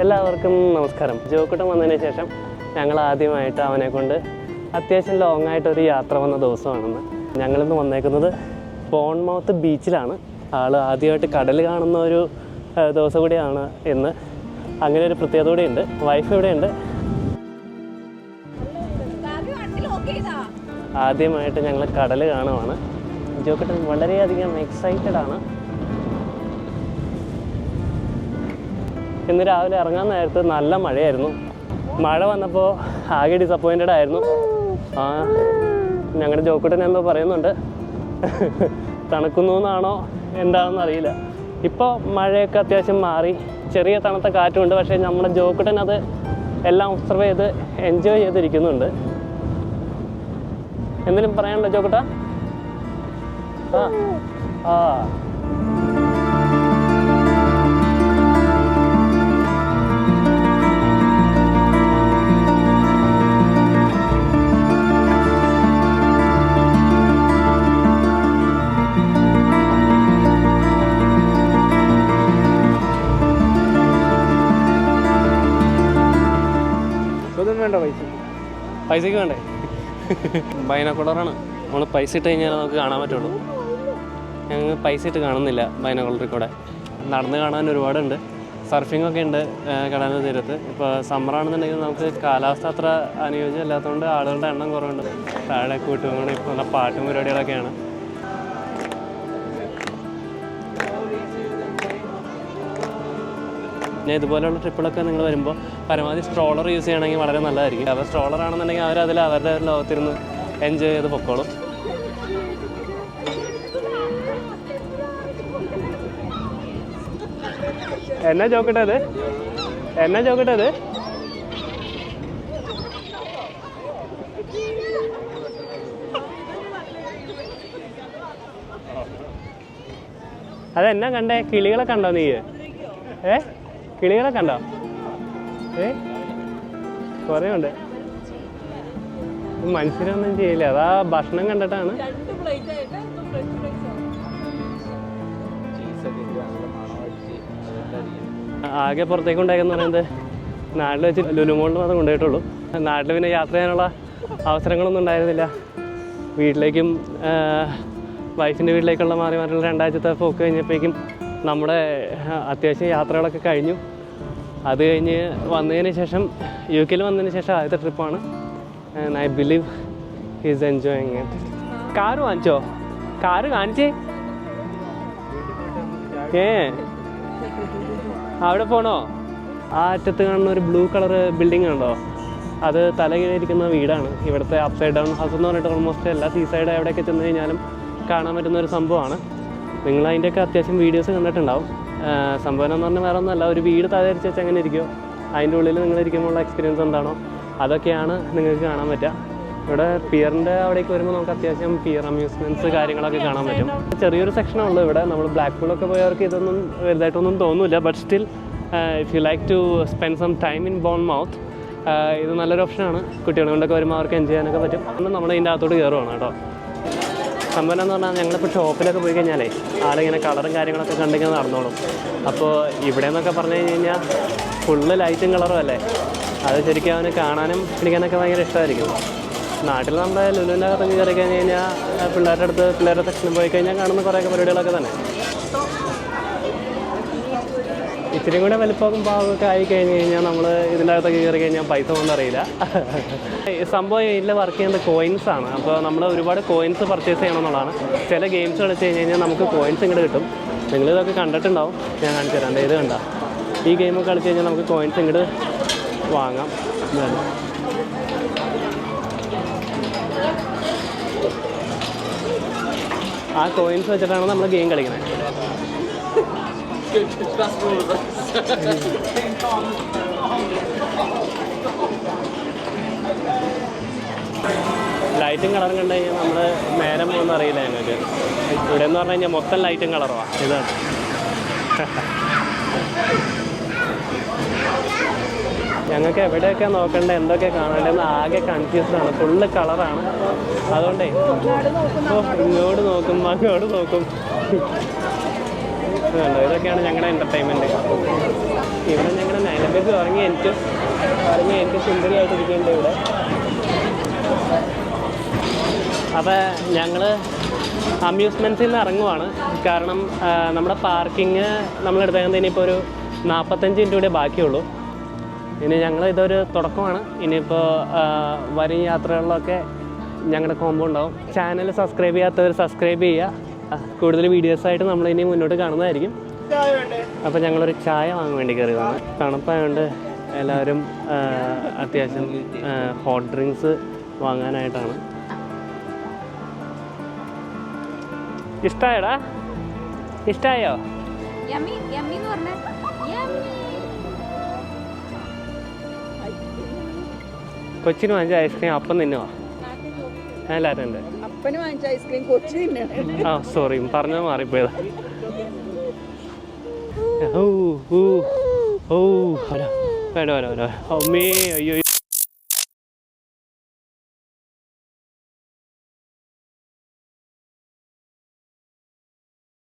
എല്ലാവർക്കും നമസ്കാരം. ജോക്കുട്ടൻ വന്നതിന് ശേഷം ഞങ്ങൾ ആദ്യമായിട്ട് അവനെ കൊണ്ട് അത്യാവശ്യം ലോങ് ആയിട്ടൊരു യാത്ര വന്ന ദിവസമാണെന്ന്. ഞങ്ങളിന്ന് വന്നേക്കുന്നത് ബോൺമൗത്ത് ബീച്ചിലാണ്. ആൾ ആദ്യമായിട്ട് കടൽ കാണുന്ന ഒരു ദിവസം കൂടിയാണ് ഇന്ന്. അങ്ങനെ ഒരു പ്രത്യേകത കൂടിയുണ്ട്. വൈഫ് ഇവിടെയുണ്ട്. ആദ്യമായിട്ട് ഞങ്ങൾ കടൽ കാണുവാണ്. ജോക്കുട്ടൻ വളരെയധികം എക്സൈറ്റഡ് ആണ്. ഇന്ന് രാവിലെ ഇറങ്ങാൻ നേരത്ത് നല്ല മഴയായിരുന്നു. മഴ വന്നപ്പോൾ ആകെ ഡിസപ്പോയിൻറ്റഡ് ആയിരുന്നു. ഞങ്ങളുടെ ജോക്കുട്ടൻ എന്തോ പറയുന്നുണ്ട്, തണുക്കുന്നു എന്നാണോ എന്താണെന്ന് അറിയില്ല. ഇപ്പോൾ മഴയൊക്കെ അത്യാവശ്യം മാറി, ചെറിയ തണുത്ത കാറ്റുമുണ്ട്. പക്ഷേ നമ്മുടെ ജോക്കുട്ടൻ അത് എല്ലാം ഒബ്സർവ് ചെയ്ത് എൻജോയ് ചെയ്തിരിക്കുന്നുണ്ട്. എന്തെങ്കിലും പറയാനുണ്ടോ ജോക്കുട്ട? ആ വേണ്ട പൈസക്ക് വേണ്ടേ? ബൈനോക്കുലറാണ്. നമ്മൾ പൈസ ഇട്ട് കഴിഞ്ഞാൽ നമുക്ക് കാണാൻ പറ്റുള്ളൂ. ഞങ്ങൾ പൈസ ഇട്ട് കാണുന്നില്ല ബൈനോക്കുലറിൽ കൂടെ. നടന്ന് കാണാൻ ഒരുപാടുണ്ട്. സർഫിംഗ് ഒക്കെ ഉണ്ട് കടലിൻ്റെ തീരത്ത്. ഇപ്പോൾ സമ്മറാണെന്നുണ്ടെങ്കിൽ നമുക്ക് കാലാവസ്ഥ അത്ര അനുയോജ്യമല്ലാത്തതുകൊണ്ട് ആളുകളുടെ എണ്ണം കുറവുണ്ട്. താഴെ കൂട്ടുകൊണ്ട് ഇപ്പോൾ നല്ല പാട്ടും പരിപാടികളൊക്കെയാണ്. പിന്നെ ഇതുപോലെയുള്ള ട്രിപ്പുകളൊക്കെ നിങ്ങൾ വരുമ്പോൾ പരമാവധി സ്ട്രോളർ യൂസ് ചെയ്യണമെങ്കിൽ വളരെ നല്ലതായിരിക്കും. അപ്പോൾ സ്ട്രോളർ ആണെന്നുണ്ടെങ്കിൽ അവരതിൽ അവരുടെ ലോകത്തിരുന്ന് എൻജോയ് ചെയ്ത് പൊക്കോളും. എന്നാ ചോക്കട്ടത്? അതെന്നാ കണ്ടേ? കിളികളെ കണ്ടോ നീ? കിളികളെ കണ്ടോ? കുറേ ഉണ്ട്. മനുഷ്യരൊന്നും ചെയ്യില്ല, അതാ ഭക്ഷണം കണ്ടിട്ടാണ്. ആകെ പുറത്തേക്ക് ഉണ്ടായെന്ന് പറയുന്നത് നാട്ടിൽ വെച്ച് ലുലുമോളിൽ മാത്രം കൊണ്ടുപോയിട്ടുള്ളൂ. നാട്ടിൽ പിന്നെ യാത്ര ചെയ്യാനുള്ള അവസരങ്ങളൊന്നും ഉണ്ടായിരുന്നില്ല. വീട്ടിലേക്കും വൈഫിൻ്റെ വീട്ടിലേക്കുള്ള മാറിയുള്ള 2 ആഴ്ചത്തെ പോക്ക് കഴിഞ്ഞപ്പോഴേക്കും നമ്മുടെ അത്യാവശ്യം യാത്രകളൊക്കെ കഴിഞ്ഞു. അത് കഴിഞ്ഞ് വന്നതിന് ശേഷം UK വന്നതിന് ശേഷം ആദ്യത്തെ ട്രിപ്പാണ്. And I believe he's enjoying it. Car വാങ്ങിച്ചോ? കാറ് കാണിച്ചേ. അവിടെ പോണോ? ആ അറ്റത്ത് കാണുന്ന ഒരു ബ്ലൂ കളർ ബിൽഡിംഗ് ഉണ്ടോ? അത് തലകീഴിരിക്കുന്ന വീടാണ്. ഇവിടുത്തെ അപ്സൈഡ് ഡൗൺ ഹൗസ് എന്ന് പറഞ്ഞിട്ട് ഓൾമോസ്റ്റ് എല്ലാ സീസൈഡ് എവിടെയൊക്കെ ചെന്ന് കഴിഞ്ഞാലും കാണാൻ പറ്റുന്ന ഒരു സംഭവമാണ്. നിങ്ങൾ അതിൻ്റെയൊക്കെ അത്യാവശ്യം വീഡിയോസ് കണ്ടിട്ടുണ്ടാവും. സംഭവം എന്ന് പറഞ്ഞാൽ വേറെ ഒന്നുമല്ല, ഒരു വീട് തയ്യാറിച്ച് വെച്ച് എങ്ങനെ ഇരിക്കുമോ അതിൻ്റെ ഉള്ളിൽ നിങ്ങൾ ഇരിക്കുമ്പോഴുള്ള എക്സ്പീരിയൻസ് എന്താണോ അതൊക്കെയാണ് നിങ്ങൾക്ക് കാണാൻ പറ്റുക. ഇവിടെ പിയറിൻ്റെ അവിടേക്ക് വരുമ്പോൾ നമുക്ക് അത്യാവശ്യം പിയർ അമ്യൂസ്മെൻറ്റ്സ് കാര്യങ്ങളൊക്കെ കാണാൻ പറ്റും. ചെറിയൊരു സെക്ഷനുള്ളൂ ഇവിടെ. നമ്മൾ ബ്ലാക്ക് പൂളൊക്കെ പോയവർക്ക് ഇതൊന്നും വലുതായിട്ടൊന്നും തോന്നില്ല. But still if you like to spend some time in Bournemouth ഇത് നല്ലൊരു ഓപ്ഷനാണ്. കുട്ടികളെ കൊണ്ടൊക്കെ വരുമ്പോൾ അവർക്ക് എൻജോയ് ചെയ്യാനൊക്കെ പറ്റും. അന്ന് നമ്മൾ ഇതിൻ്റെ അകത്തോട്ട് കയറുവാണ് കേട്ടോ. സംഭവം എന്ന് പറഞ്ഞാൽ ഞങ്ങളിപ്പോൾ ഷോപ്പിലൊക്കെ പോയി കഴിഞ്ഞാലേ ആളിങ്ങനെ കളറും കാര്യങ്ങളൊക്കെ കണ്ടിങ്ങനെ നടന്നോളും. അപ്പോൾ ഇവിടെ എന്നൊക്കെ പറഞ്ഞു കഴിഞ്ഞാൽ ഫുള്ള് ലൈറ്റും കളറും അല്ലേ. അത് ശരിക്കും അവന് കാണാനും പിടിക്കാനൊക്കെ ഭയങ്കര ഇഷ്ടമായിരിക്കും. നാട്ടിൽ നമ്മുടെ ലുലുവിൻ്റെ അകത്ത് കയറി കഴിഞ്ഞ് കഴിഞ്ഞാൽ പിള്ളേരുടെ സെക്ഷനിൽ പോയി കഴിഞ്ഞാൽ കാണുന്ന കുറേയൊക്കെ പരിപാടികളൊക്കെ തന്നെ. ഇച്ചിരി കൂടെ വലിപ്പമൊക്കെ പാവമൊക്കെ ആയി കഴിഞ്ഞ് കഴിഞ്ഞാൽ നമ്മൾ ഇതിൻ്റെ അകത്തൊക്കെ കയറി കഴിഞ്ഞാൽ പൈസ കൊണ്ട് അറിയില്ല. സംഭവം ഇതിൽ വർക്ക് ചെയ്യുന്നത് കോയിൻസാണ്. അപ്പോൾ നമ്മൾ ഒരുപാട് കോയിൻസ് പർച്ചേസ് ചെയ്യണമെന്നുള്ളതാണ്. ചില ഗെയിംസ് കളിച്ച് കഴിഞ്ഞ് നമുക്ക് കോയിൻസ് ഇങ്ങോട്ട് കിട്ടും. നിങ്ങളിതൊക്കെ കണ്ടിട്ടുണ്ടാവും, ഞാൻ കാണിച്ചു തരാം. ഇത് കണ്ട ഈ ഗെയിം കളിച്ച് കഴിഞ്ഞാൽ നമുക്ക് കോയിൻസ് ഇങ്ങോട്ട് വാങ്ങാം. ആ കോയിൻസ് വെച്ചിട്ടാണ് നമ്മൾ ഗെയിം കളിക്കുന്നത്. ലൈറ്റും കളറും കണ്ടു കഴിഞ്ഞാൽ നമ്മൾ നേരം പോകുന്ന അറിയില്ല ഞങ്ങൾക്ക്. ഇവിടെ എന്ന് പറഞ്ഞു കഴിഞ്ഞാൽ മൊത്തം ലൈറ്റും കളറുമാണ്. ഇതാണ് ഞങ്ങൾക്ക് എവിടെയൊക്കെ നോക്കണ്ടേ എന്തൊക്കെ കാണേണ്ടതെന്ന് ആകെ കൺഫ്യൂസ്ഡാണ്. ഫുള്ള് കളറാണ്. അതുകൊണ്ടേ ഇങ്ങോട്ട് നോക്കും അങ്ങോട്ട് നോക്കും. കണ്ടോ, ഇതൊക്കെയാണ് ഞങ്ങളുടെ എൻ്റർടൈൻമെൻറ്റ്. ഇവിടെ ഞങ്ങളുടെ നൈലബേസ് ഇറങ്ങി എനിക്ക് സുന്ദരിയായിട്ട് ഇരിക്കേണ്ടത് ഇവിടെ. അപ്പോൾ ഞങ്ങൾ അമ്യൂസ്മെൻറ്റ്സിൽ നിന്ന് ഇറങ്ങുവാണ്. കാരണം നമ്മുടെ പാർക്കിങ് നമ്മളെടുത്തേക്കുന്നത് ഇനിയിപ്പോൾ ഒരു 45 മിനിറ്റ് കൂടെ ബാക്കിയുള്ളൂ. ഇനി ഇതൊരു തുടക്കമാണ്. ഇനിയിപ്പോൾ വരും യാത്രകളിലൊക്കെ ഞങ്ങളുടെ കോംബോ ഉണ്ടാവും. ചാനൽ സബ്സ്ക്രൈബ് ചെയ്യാത്തവർ സബ്സ്ക്രൈബ് ചെയ്യുക. കൂടുതൽ വീഡിയോസായിട്ട് നമ്മളിനി മുന്നോട്ട് കാണുന്നതായിരിക്കും. അപ്പോൾ ഞങ്ങളൊരു ചായ വാങ്ങാൻ വേണ്ടി കയറിയതാണ്. തണുപ്പായതുകൊണ്ട് എല്ലാവരും അത്യാവശ്യം ഹോട്ട് ഡ്രിങ്ക്സ് വാങ്ങാനായിട്ടാണ്. ഇഷ്ടമായോടാ? ഇഷ്ടമായോ? കൊച്ചിന് വാങ്ങിച്ച ഐസ്ക്രീം അപ്പം തിന്നുവാ. എല്ലാവരും ഉണ്ട്. ആ സോറി, പറഞ്ഞത് മാറിപ്പോയതാ. ഓ ഓ ഓ, വരാം വരാം വരാം. അമ്മേ, അയ്യോ.